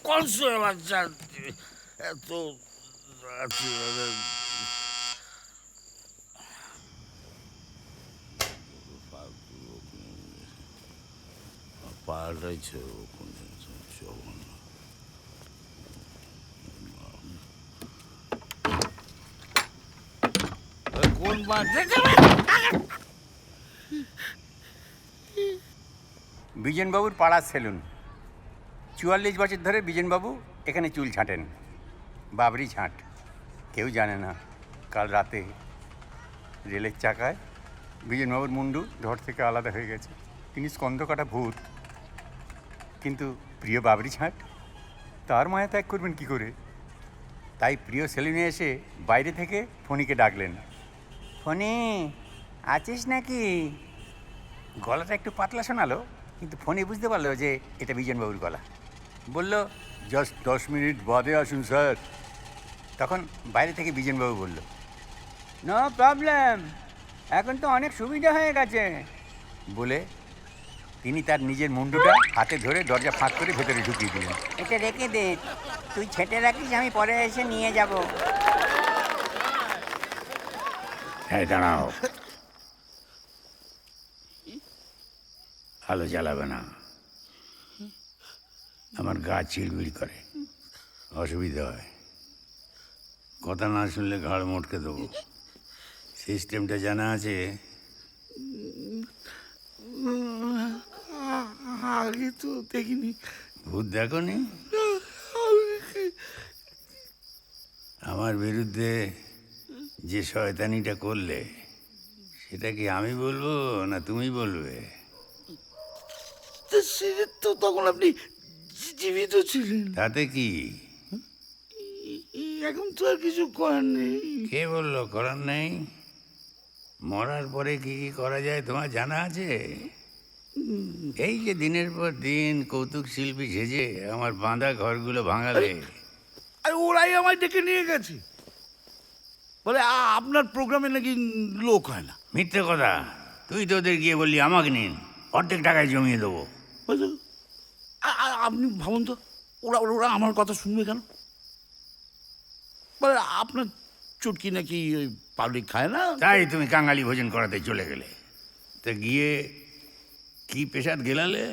কোন শুয়ে বাচ্চা এত পাল্টাইছে কোন বিজনবাবুর পাড়ার সেলুন। ৪৪ বছর ধরে বিজনবাবু এখানে চুল ছাঁটেন, বাবরি ছাঁট। কেউ জানে না কাল রাতে রেলের চাকায় বিজনবাবুর মুন্ডু ধর থেকে আলাদা হয়ে গেছে। তিনি স্কন্ধ কাটা ভূত, কিন্তু প্রিয় বাবরি ছাঁট তার মায়া ত্যাগ করবেন কী করে? তাই প্রিয় সেলুনে এসে বাইরে থেকে ফণিকে ডাকলেন। ফণি, আছিস নাকি? গলাটা একটু পাতলা শোনালো, কিন্তু ফোনে বুঝতে পারলো যে এটা বিজনবাবুর গলা। বলল, জাস্ট 10 মিনিট বাদে আসুন স্যার। তখন বাইরে থেকে বিজনবাবু বলল, নো প্রবলেম, এখন তো অনেক সুবিধা হয়ে গেছে বলে তিনি তার নিজের মুন্ডুটা হাতে ধরে দরজা ফাঁক করে ভেতরে ঢুকিয়ে দিলেন। এটা রেখে দে, তুই ছেটে রাখিস, আমি পরে এসে নিয়ে যাব। হ্যাঁ, দাঁড়াও, আলো জ্বালাবে না, আমার গা চিড়বিড় করে, অসুবিধা হয়। কথা না শুনলে ঘাড় মোটকে দেবো। সিস্টেমটা জানা আছে? আগে তো দেখিনি। ভূত দেখো নি? আমার বিরুদ্ধে যে শয়তানিটা করলে সেটা কি আমি বলবো না তুমি বলবে? তো তখন আপনি জীবিত ছিলেন। তাতে কি? এখন তো আর কিছু করার নেই। কে বললো করার নেই? মরার পরে কি কি করা যায় তোমার জানা আছে? এই যে দিনের পর দিন কৌতুক শিল্পী সেজে আমার বাঁধা ঘরগুলো ভাঙালে। আর ওরাই আমায় ডেকে নিয়ে গেছে, বলে আপনার প্রোগ্রামে নাকি লোক হয় না। মিথ্যে কথা। তুই তো ওদের গিয়ে বললি আমাকে নিন, অর্ধেক টাকায় জমিয়ে দেবো। আপনি ভাবুন তো, ওরা ওরা আমার কথা শুনবে কেন? বলে আপনার চুটকি নাকি ওই পাবলিক খায় না। তাই তুমি কাঙালি ভোজন করাতে চলে গেলে। তা গিয়ে কি পেশাদ গেলালে?